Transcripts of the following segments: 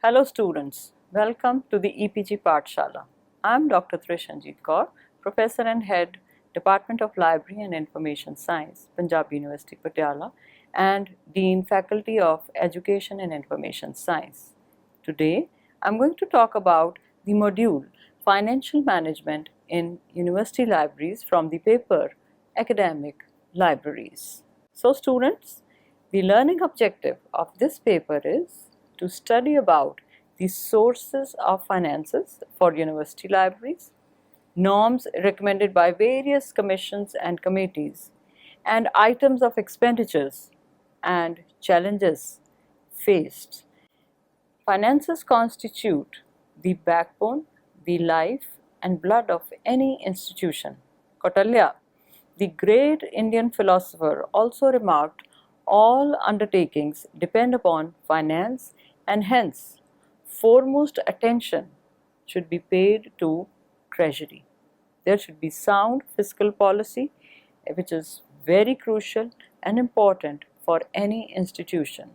Hello students, welcome to the EPG Pathshala. I am Dr. Trishanjit Kaur, Professor and Head, Department of Library and Information Science, Punjab University, Patiala, and Dean Faculty of Education and Information Science. Today, I am going to talk about the module Financial Management in University Libraries from the paper Academic Libraries. So students, the learning objective of this paper is to study about the sources of finances for university libraries, norms recommended by various commissions and committees, and items of expenditures and challenges faced. Finances constitute the backbone, the life and blood of any institution. Kautilya, the great Indian philosopher, also remarked, all undertakings depend upon finance, and hence foremost attention should be paid to treasury. There should be sound fiscal policy, which is very crucial and important for any institution,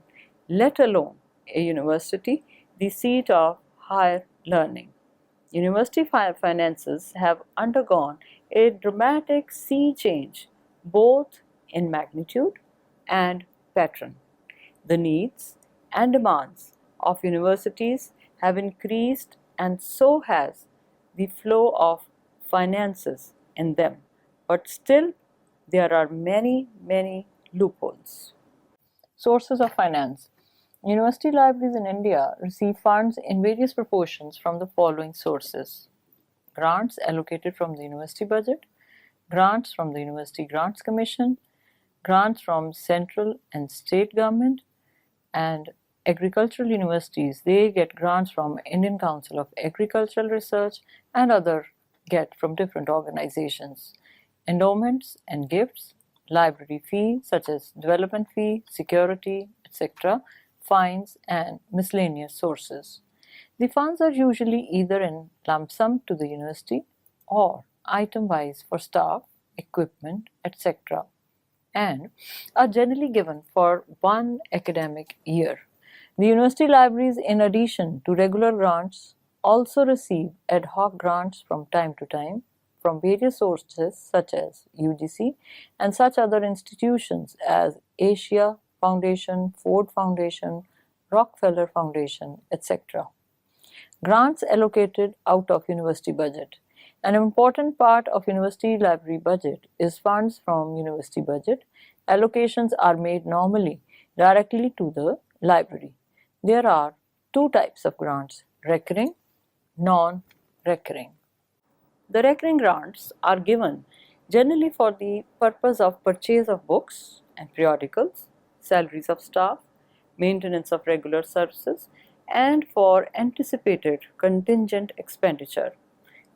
let alone a university, the seat of higher learning. University finances have undergone a dramatic sea change both in magnitude and pattern. The needs and demands of universities have increased, and so has the flow of finances in them. But still, there are many loopholes. Sources of finance. University libraries in India receive funds in various proportions from the following sources: grants allocated from the university budget, grants from the University Grants Commission, grants from central and state government, and agricultural universities, they get grants from Indian Council of Agricultural Research, and other get from different organizations. Endowments and gifts, library fee such as development fee, security, etc., fines, and miscellaneous sources. The funds are usually either in lump sum to the university or item-wise for staff, equipment, etc., and are generally given for one academic year. The university libraries, in addition to regular grants, also receive ad hoc grants from time to time from various sources such as UGC and such other institutions as Asia Foundation, Ford Foundation, Rockefeller Foundation, etc. Grants allocated out of university budget. An important part of university library budget is funds from university budget. Allocations are made normally directly to the library. There are two types of grants: recurring, non-recurring. The recurring grants are given generally for the purpose of purchase of books and periodicals, salaries of staff, maintenance of regular services, and for anticipated contingent expenditure.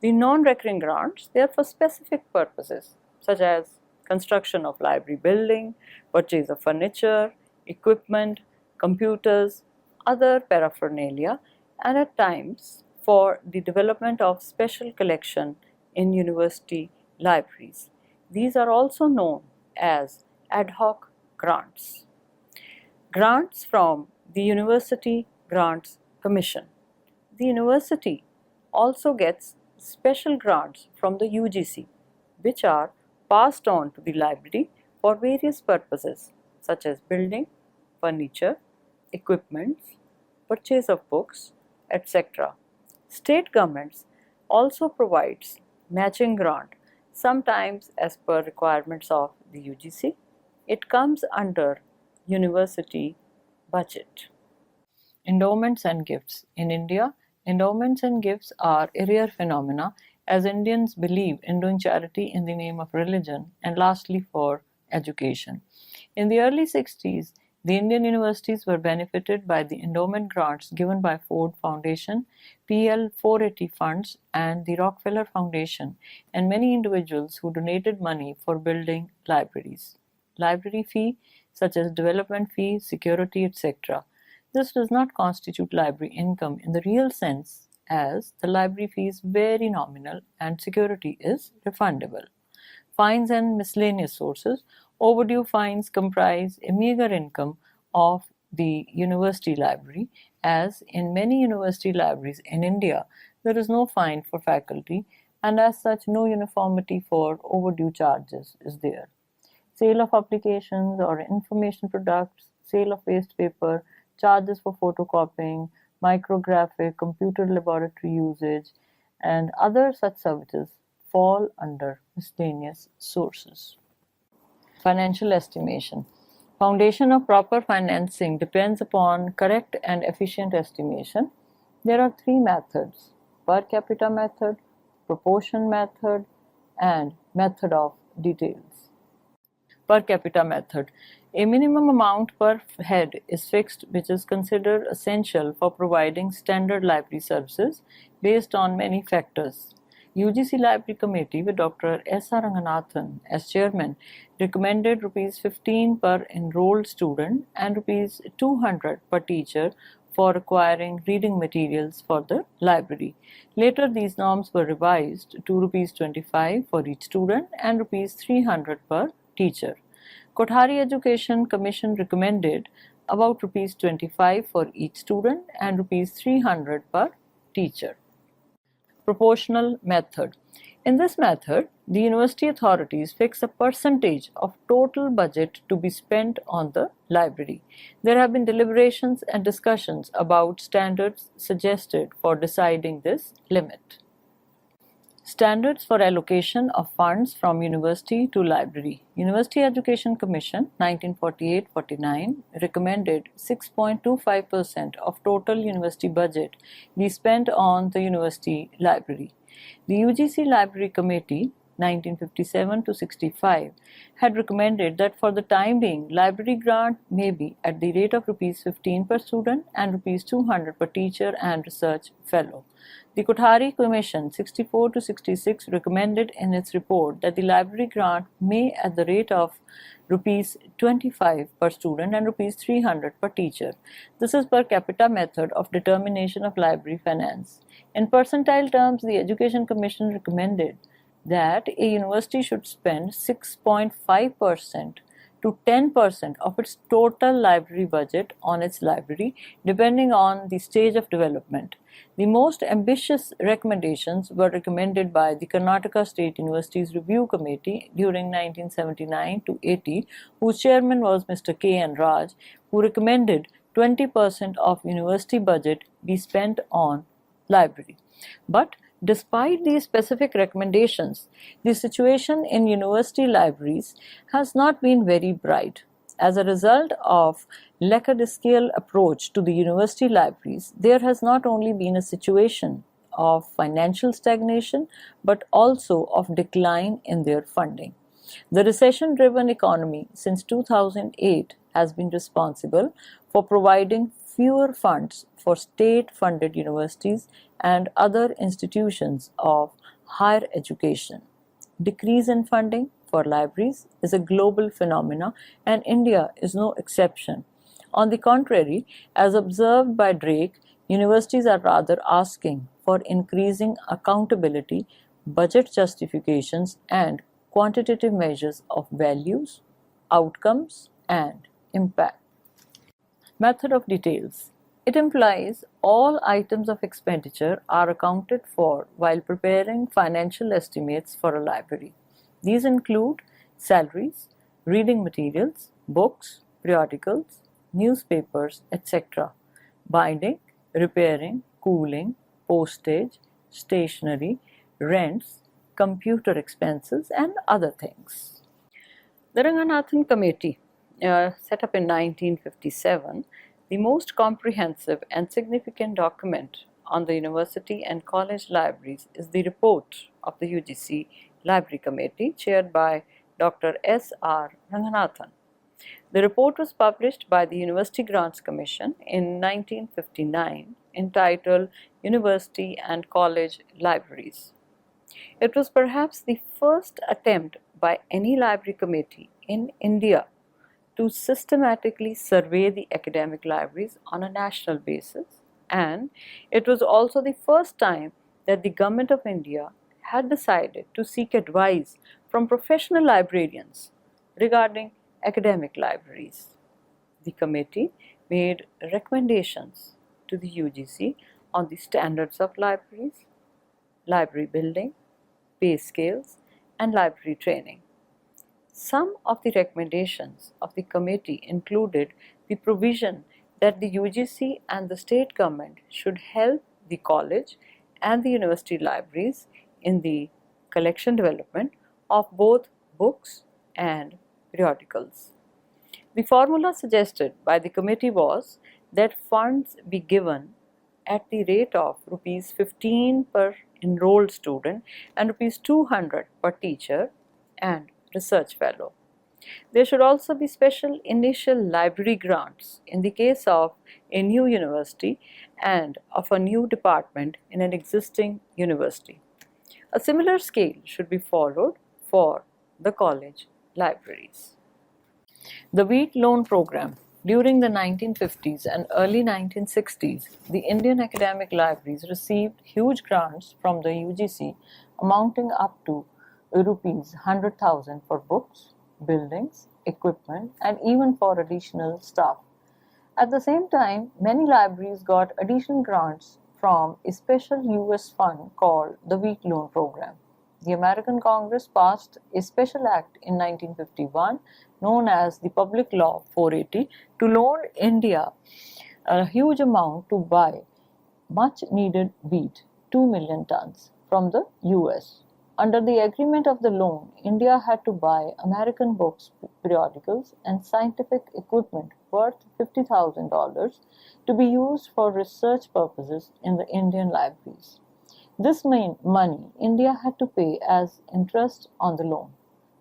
The non-recurring grants, they are for specific purposes such as construction of library building, purchase of furniture, equipment, computers, other paraphernalia, and at times for the development of special collection in university libraries. These are also known as ad hoc grants. Grants from the University Grants Commission. The university also gets special grants from the UGC, which are passed on to the library for various purposes such as building, furniture, equipments, purchase of books, etc. State governments also provides matching grant, sometimes as per requirements of the UGC. It comes under university budget. Endowments and gifts. In India, endowments and gifts are a rare phenomena, as Indians believe in doing charity in the name of religion, and lastly for education. In the early 60s, the Indian universities were benefited by the endowment grants given by Ford Foundation, PL 480 funds, and the Rockefeller Foundation, and many individuals who donated money for building libraries. Library fee such as development fee, security, etc. This does not constitute library income in the real sense, as the library fee is very nominal and security is refundable. Fines and miscellaneous sources. Overdue fines comprise a meager income of the university library, as in many university libraries in India, there is no fine for faculty, and as such, no uniformity for overdue charges is there. Sale of applications or information products, sale of waste paper, charges for photocopying, micrographic, computer laboratory usage, and other such services fall under miscellaneous sources. Financial estimation. Foundation of proper financing depends upon correct and efficient estimation. There are three methods: per capita method, proportion method, and method of details. Per capita method. A minimum amount per head is fixed, which is considered essential for providing standard library services based on many factors. UGC Library Committee with Dr. S.R. Ranganathan as chairman recommended Rs 15 per enrolled student and Rs 200 per teacher for acquiring reading materials for the library. Later, these norms were revised to Rs 25 for each student and Rs 300 per teacher. Kothari Education Commission recommended about Rs 25 for each student and Rs 300 per teacher. Proportional method. In this method, the university authorities fix a percentage of total budget to be spent on the library. There have been deliberations and discussions about standards suggested for deciding this limit. Standards for allocation of funds from university to library. University Education Commission 1948-49 recommended 6.25% of total university budget be spent on the university library. The UGC Library Committee 1957-65 had recommended that for the time being, library grant may be at the rate of Rs 15 per student and Rs 200 per teacher and research fellow. The Kothari Commission 64-66 recommended in its report that the library grant may at the rate of Rs 25 per student and Rs 300 per teacher. This is per capita method of determination of library finance. In percentile terms, the Education Commission recommended that a university should spend 6.5% to 10% of its total library budget on its library, depending on the stage of development. The most ambitious recommendations were recommended by the Karnataka State Universities Review Committee during 1979-80, whose chairman was Mr. K. N. Raj, who recommended 20% of university budget be spent on library. But despite these specific recommendations, the situation in university libraries has not been very bright. As a result of lackadaisical approach to the university libraries, there has not only been a situation of financial stagnation, but also of decline in their funding. The recession-driven economy since 2008 has been responsible for providing fewer funds for state-funded universities and other institutions of higher education. Decrease in funding for libraries is a global phenomenon, and India is no exception. On the contrary, as observed by Drake, universities are rather asking for increasing accountability, budget justifications, and quantitative measures of values, outcomes, and impact. Method of details. It implies all items of expenditure are accounted for while preparing financial estimates for a library. These include salaries, reading materials, books, periodicals, newspapers, etc., binding, repairing, cooling, postage, stationery, rents, computer expenses, and other things. The Ranganathan Committee, set up in 1957, the most comprehensive and significant document on the university and college libraries is the report of the UGC Library Committee, chaired by Dr. S.R. Ranganathan. The report was published by the University Grants Commission in 1959, entitled University and College Libraries. It was perhaps the first attempt by any library committee in India to systematically survey the academic libraries on a national basis, and it was also the first time that the Government of India had decided to seek advice from professional librarians regarding academic libraries. The committee made recommendations to the UGC on the standards of libraries, library building, pay scales, and library training. Some of the recommendations of the committee included the provision that the UGC and the state government should help the college and the university libraries in the collection development of both books and periodicals. The formula suggested by the committee was that funds be given at the rate of rupees 15 per enrolled student and rupees 200 per teacher and research fellow. There should also be special initial library grants in the case of a new university and of a new department in an existing university. A similar scale should be followed for the college libraries. The Wheat Loan Program. During the 1950s and early 1960s, the Indian academic libraries received huge grants from the UGC amounting up to rupees 100,000 for books, buildings, equipment, and even for additional staff. At the same time, many libraries got additional grants from a special US fund called the Wheat Loan Program. The American Congress passed a special act in 1951 known as the Public Law 480 to loan India a huge amount to buy much needed wheat, 2 million tons, from the US. Under the agreement of the loan, India had to buy American books, periodicals, and scientific equipment worth $50,000 to be used for research purposes in the Indian libraries. This money India had to pay as interest on the loan.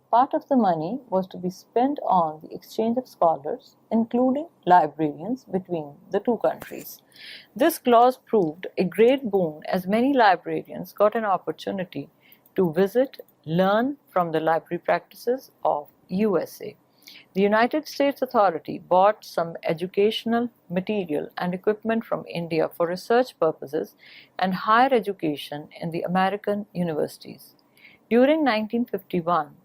Part of the money was to be spent on the exchange of scholars, including librarians, between the two countries. This clause proved a great boon as many librarians got an opportunity to visit, learn from the library practices of USA. The United States Authority bought some educational material and equipment from India for research purposes and higher education in the American universities. During 1951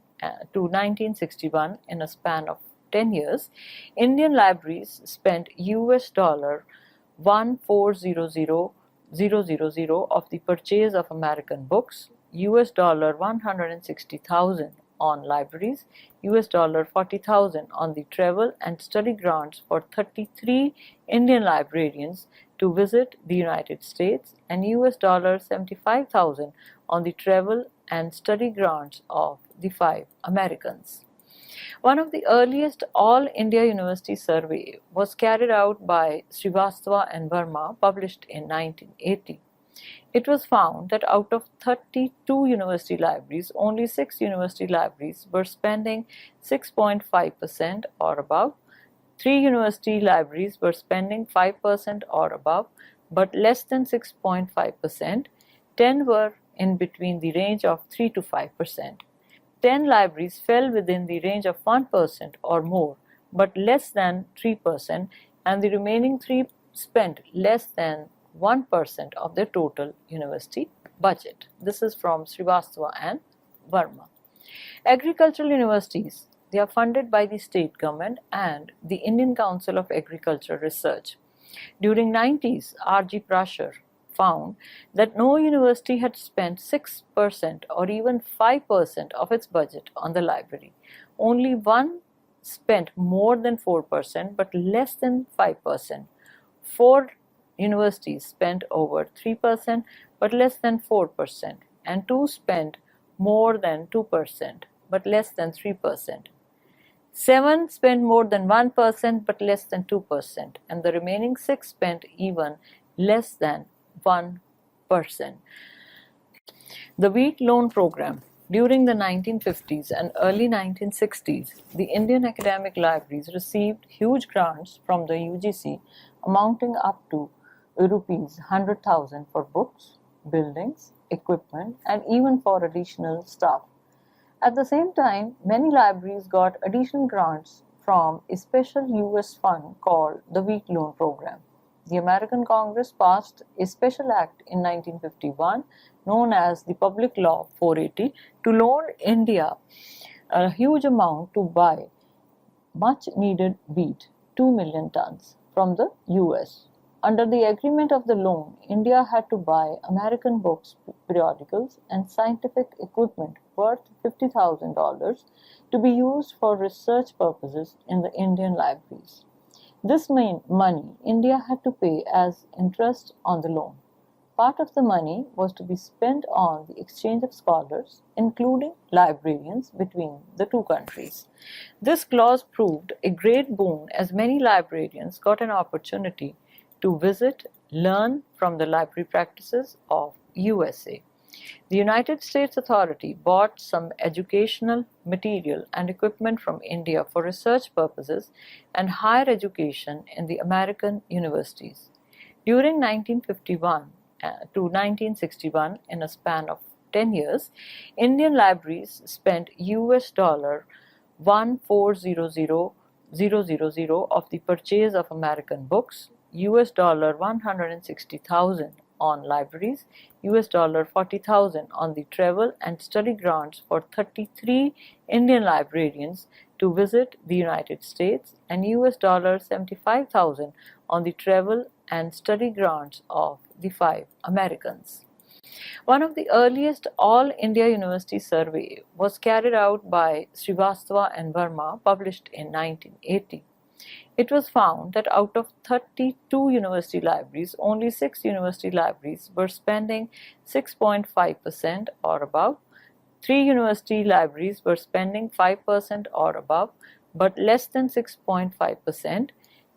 to 1961, in a span of 10 years, Indian libraries spent US dollar 1,400,000 of the purchase of American books, US dollar 160,000 on libraries, US dollar 40,000 on the travel and study grants for 33 Indian librarians to visit the United States, and US dollar 75,000 on the travel and study grants of the 5 Americans. One of the earliest All India University survey was carried out by Srivastava and Verma, published in 1980. It was found that out of 32 university libraries, only 6 university libraries were spending 6.5% or above, 3 university libraries were spending 5% or above, but less than 6.5%, 10 were in between the range of 3 to 5%. 10 libraries fell within the range of 1% or more, but less than 3%, and the remaining 3 spent less than 1% of their total university budget. This is from Srivastava and Verma. Agricultural universities, they are funded by the state government and the Indian Council of Agricultural Research. During 90s, R.G. Prasher found that no university had spent 6% or even 5% of its budget on the library. Only one spent more than 4% but less than 5%. 4 universities spent over 3% but less than 4%, and 2 spent more than 2% but less than 3%. 7 spent more than 1% but less than 2%, and the remaining 6 spent even less than 1%. The Wheat Loan Program. During the 1950s and early 1960s, the Indian academic libraries received huge grants from the UGC amounting up to rupees 100,000 for books, buildings, equipment, and even for additional staff. At the same time, many libraries got additional grants from a special US fund called the Wheat Loan Program. The American Congress passed a special act in 1951 known as the Public Law 480 to loan India a huge amount to buy much needed wheat, 2 million tons, from the US. Under the agreement of the loan, India had to buy American books, periodicals, and scientific equipment worth $50,000 to be used for research purposes in the Indian libraries. This money India had to pay as interest on the loan. Part of the money was to be spent on the exchange of scholars, including librarians, between the two countries. This clause proved a great boon as many librarians got an opportunity to visit, learn from the library practices of USA. The United States Authority bought some educational material and equipment from India for research purposes and higher education in the American universities. During 1951 to 1961, in a span of 10 years, Indian libraries spent US dollar 1,400,000 of the purchase of American books, US dollar 160,000 on libraries, US dollar 40,000 on the travel and study grants for 33 Indian librarians to visit the United States, and US dollar 75,000 on the travel and study grants of the 5 Americans. One of the earliest All India University survey was carried out by Srivastava and Verma, published in 1980. It was found that out of 32 university libraries, only 6 university libraries were spending 6.5% or above, 3 university libraries were spending 5% or above, but less than 6.5%,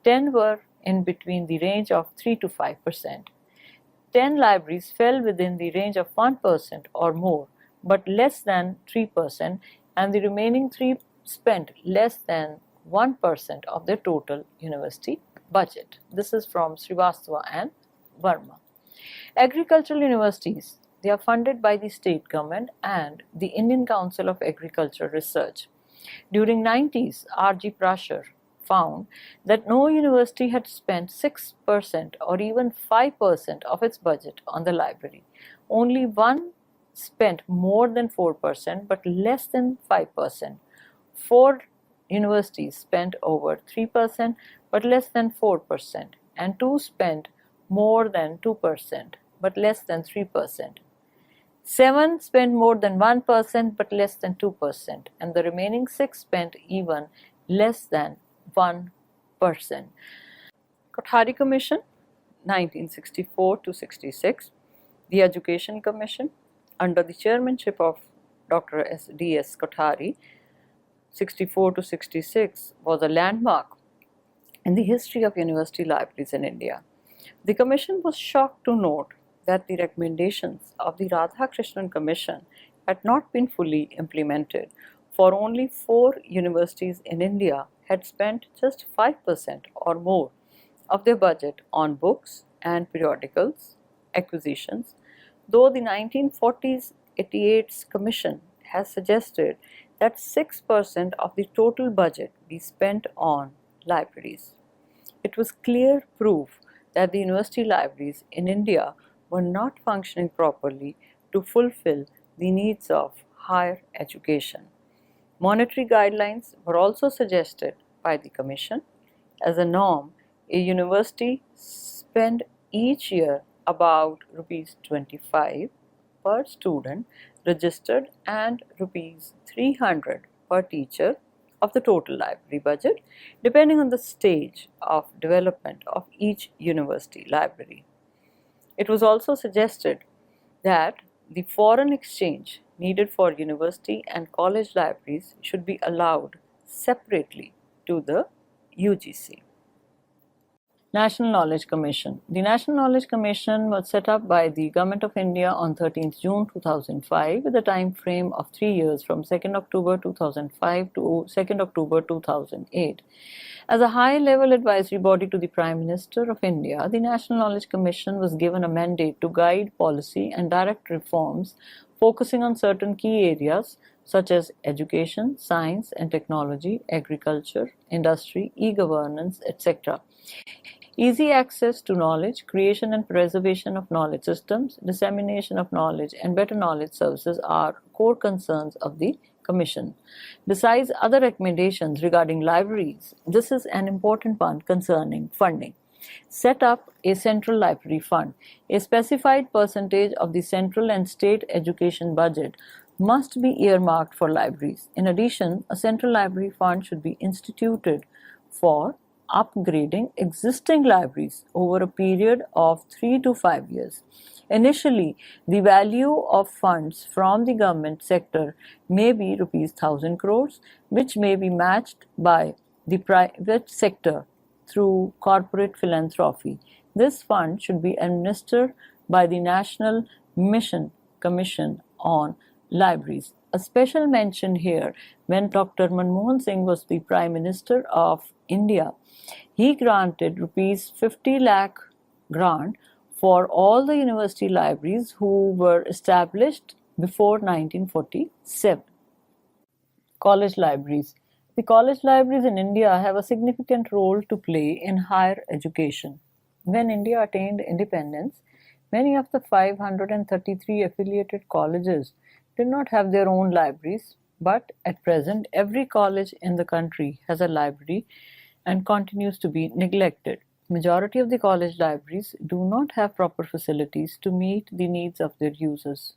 10 were in between the range of 3 to 5%. 10 libraries fell within the range of 1% or more, but less than 3%, and the remaining 3 spent less than 1% of their total university budget. This is from Srivastava and Verma. Agricultural universities, they are funded by the state government and the Indian Council of Agricultural Research. During 90s, R.G. Prasher found that no university had spent 6% or even 5% of its budget on the library. Only one spent more than 4% but less than 5%. 4 universities spent over 3% but less than 4%, and 2 spent more than 2% but less than 3%. 7 spent more than 1% but less than 2%, and the remaining 6 spent even less than 1%. Kothari Commission, 1964 to 66. The Education Commission, under the chairmanship of Dr. D.S. Kothari, 64 to 66, was a landmark in the history of university libraries in India. The Commission was shocked to note that the recommendations of the Radhakrishnan Commission had not been fully implemented, for only 4 universities in India had spent just 5% or more of their budget on books and periodicals acquisitions, though the 1940s 88's Commission has suggested that 6% of the total budget be spent on libraries. It was clear proof that the university libraries in India were not functioning properly to fulfill the needs of higher education. Monetary guidelines were also suggested by the Commission. As a norm, a university spend each year about Rs 25 per student registered and Rs 300 per teacher of the total library budget, depending on the stage of development of each university library. It was also suggested that the foreign exchange needed for university and college libraries should be allowed separately to the UGC. National Knowledge Commission. The National Knowledge Commission was set up by the Government of India on 13th June 2005 with a time frame of 3 years from 2nd October 2005 to 2nd October 2008. As a high-level advisory body to the Prime Minister of India, the National Knowledge Commission was given a mandate to guide policy and direct reforms focusing on certain key areas such as education, science and technology, agriculture, industry, e-governance, etc. Easy access to knowledge, creation and preservation of knowledge systems, dissemination of knowledge and better knowledge services are core concerns of the Commission. Besides other recommendations regarding libraries, this is an important one concerning funding. Set up a central library fund. A specified percentage of the central and state education budget must be earmarked for libraries. In addition, a central library fund should be instituted for upgrading existing libraries over a period of 3 to 5 years. Initially, the value of funds from the government sector may be rupees 1000 crores, which may be matched by the private sector through corporate philanthropy. This fund should be administered by the National Mission Commission on Libraries. A special mention here: when Dr. Manmohan Singh was the Prime Minister of India, he granted rupees 50 lakh grant for all the university libraries who were established before 1947. College libraries. The college libraries in India have a significant role to play in higher education. When India attained independence, many of the 533 affiliated colleges did not have their own libraries, but at present every college in the country has a library and continues to be neglected. Majority of the college libraries do not have proper facilities to meet the needs of their users.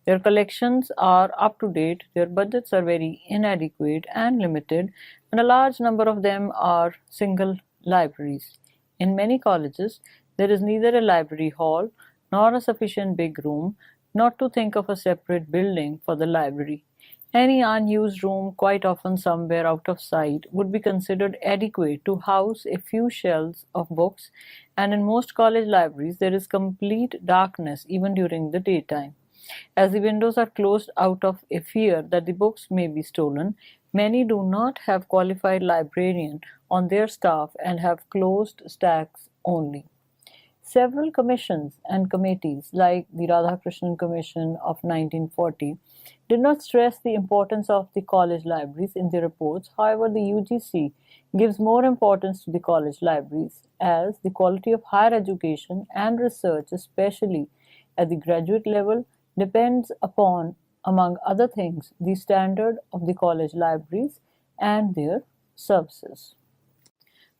Their collections are up to date, their budgets are very inadequate and limited, and a large number of them are single libraries. In many colleges, there is neither a library hall nor a sufficient big room, not to think of a separate building for the library. Any unused room, quite often somewhere out of sight, would be considered adequate to house a few shelves of books, and in most college libraries there is complete darkness even during the daytime. As the windows are closed out of a fear that the books may be stolen, many do not have qualified librarian on their staff and have closed stacks only. Several commissions and committees, like the Radhakrishnan Commission of 1940, did not stress the importance of the college libraries in their reports. However, the UGC gives more importance to the college libraries, as the quality of higher education and research, especially at the graduate level, depends upon, among other things, the standard of the college libraries and their services.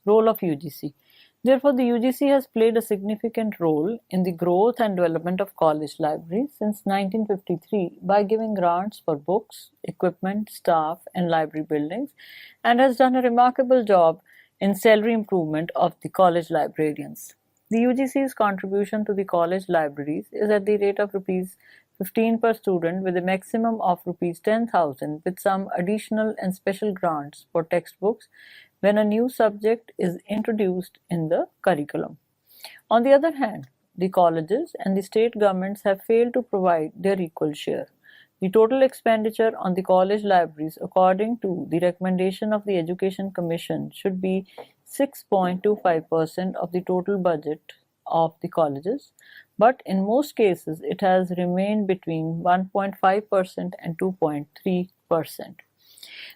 Role of UGC. Therefore, the UGC has played a significant role in the growth and development of college libraries since 1953 by giving grants for books, equipment, staff, and library buildings, and has done a remarkable job in salary improvement of the college librarians. The UGC's contribution to the college libraries is at the rate of rupees 15 per student, with a maximum of rupees 10,000, with some additional and special grants for textbooks when a new subject is introduced in the curriculum. On the other hand, the colleges and the state governments have failed to provide their equal share. The total expenditure on the college libraries, according to the recommendation of the Education Commission, should be 6.25% of the total budget of the colleges, but in most cases it has remained between 1.5% and 2.3%.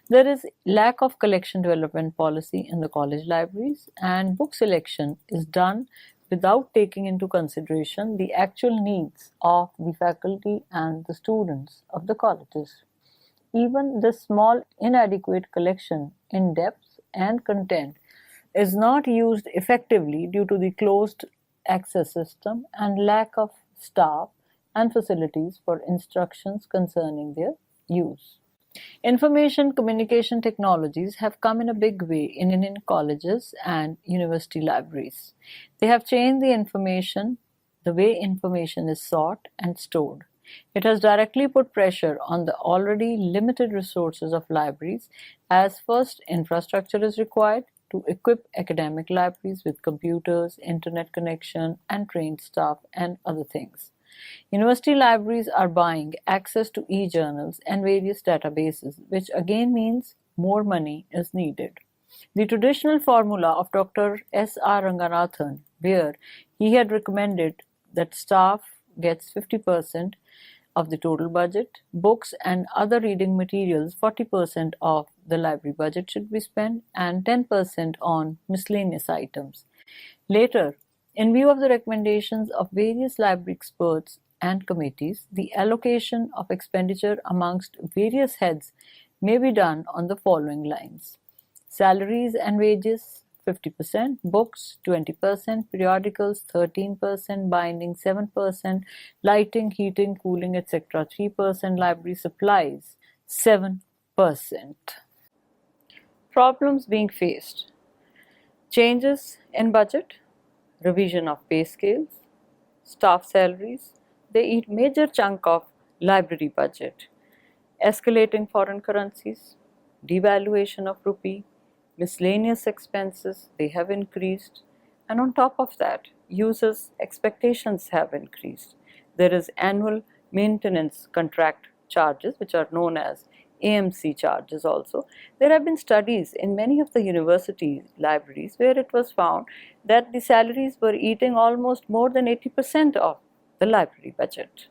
There is lack of collection development policy in the college libraries, and book selection is done without taking into consideration the actual needs of the faculty and the students of the colleges. Even this small inadequate collection in depth and content is not used effectively due to the closed access system and lack of staff and facilities for instructions concerning their use. Information communication technologies have come in a big way in Indian colleges and university libraries. They have changed the way information is sought and stored. It has directly put pressure on the already limited resources of libraries, as first infrastructure is required to equip academic libraries with computers, internet connection, and trained staff, and other things. University libraries are buying access to e-journals and various databases, which again means more money is needed. The traditional formula of Dr. S.R. Ranganathan, where he had recommended that staff gets 50% of the total budget, books and other reading materials 40% of the library budget should be spent, and 10% on miscellaneous items. Later, in view of the recommendations of various library experts and committees, the allocation of expenditure amongst various heads may be done on the following lines: salaries and wages 50%, books 20%, periodicals 13%, binding 7%, lighting, heating, cooling, etc. 3%, library supplies 7%. Problems being faced: changes in budget, revision of pay scales, staff salaries, they eat major chunk of library budget, escalating foreign currencies, devaluation of rupee, miscellaneous expenses, they have increased, and on top of that, users' expectations have increased. There is annual maintenance contract charges, which are known as AMC charges also. There have been studies in many of the university libraries where it was found that the salaries were eating almost more than 80% of the library budget.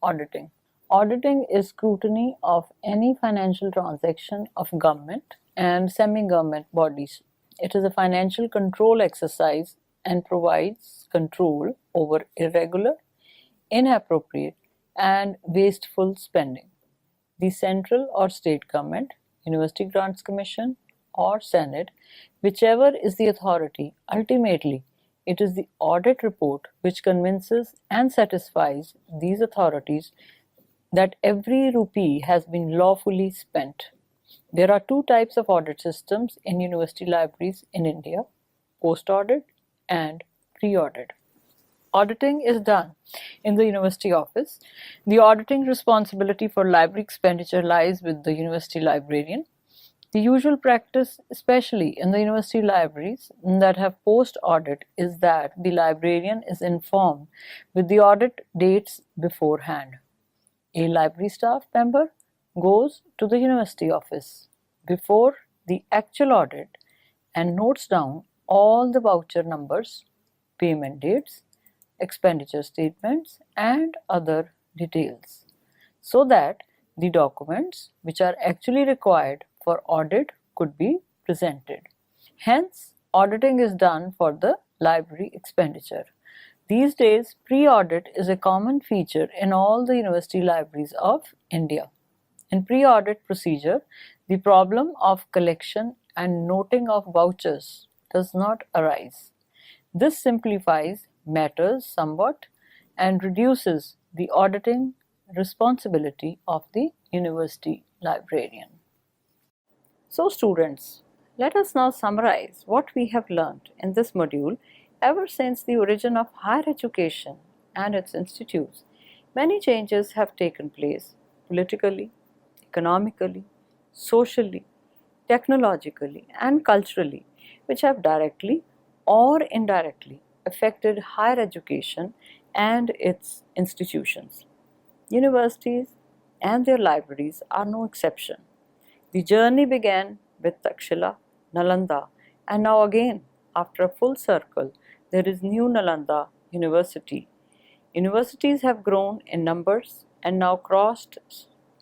Auditing. Auditing is scrutiny of any financial transaction of government and semi-government bodies. It is a financial control exercise and provides control over irregular, inappropriate, and wasteful spending. The central or state government, University Grants Commission, or Senate, whichever is the authority, ultimately it is the audit report which convinces and satisfies these authorities that every rupee has been lawfully spent. There are two types of audit systems in university libraries in India: post-audit and pre-audit. Auditing is done in the university office. The auditing responsibility for library expenditure lies with the university librarian. The usual practice, especially in the university libraries that have post-audit, is that the librarian is informed with the audit dates beforehand. A library staff member goes to the university office before the actual audit and notes down all the voucher numbers, payment dates, expenditure statements, and other details, so that the documents which are actually required for audit could be presented. Hence, auditing is done for the library expenditure. These days, pre-audit is a common feature in all the university libraries of India. In pre-audit procedure, the problem of collection and noting of vouchers does not arise. This simplifies matters somewhat and reduces the auditing responsibility of the university librarian. So students, let us now summarize what we have learned in this module. Ever since the origin of higher education and its institutes, many changes have taken place politically, economically, socially, technologically, and culturally, which have directly or indirectly affected higher education and its institutions. Universities and their libraries are no exception. The journey began with Takshila, Nalanda, and now again, after a full circle, there is New Nalanda University. Universities have grown in numbers and now crossed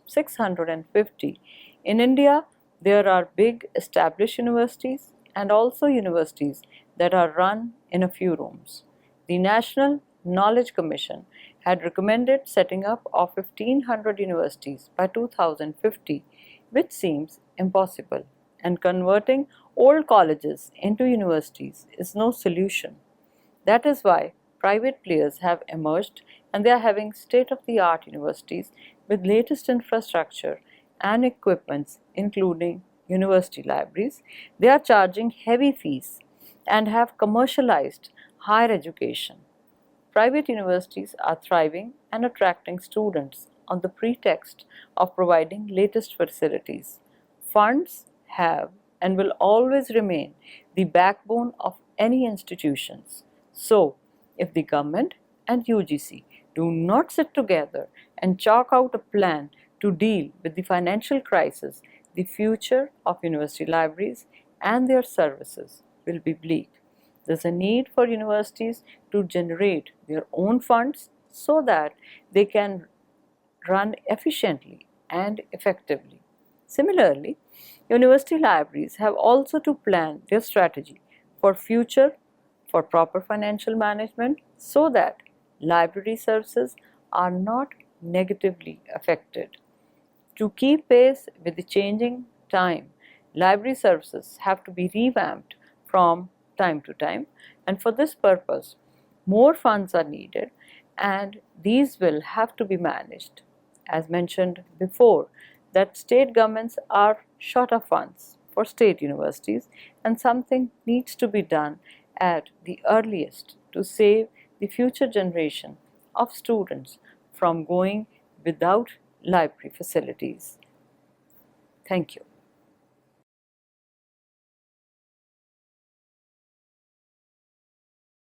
650. In India, there are big established universities and also universities that are run in a few rooms. The National Knowledge Commission had recommended setting up of 1500 universities by 2050, which seems impossible, and converting old colleges into universities is no solution. That is why private players have emerged and they are having state-of-the-art universities with latest infrastructure and equipments, including university libraries. They are charging heavy fees and have commercialized higher education. Private universities are thriving and attracting students on the pretext of providing latest facilities. Funds have and will always remain the backbone of any institutions. So, if the government and UGC do not sit together and chalk out a plan to deal with the financial crisis, the future of university libraries and their services will be bleak. There is a need for universities to generate their own funds so that they can run efficiently and effectively. Similarly, university libraries have also to plan their strategy for future for proper financial management so that library services are not negatively affected. To keep pace with the changing time, library services have to be revamped from time to time, and for this purpose, more funds are needed, and these will have to be managed. As mentioned before, that state governments are short of funds for state universities, and something needs to be done at the earliest to save the future generation of students from going without library facilities. Thank you.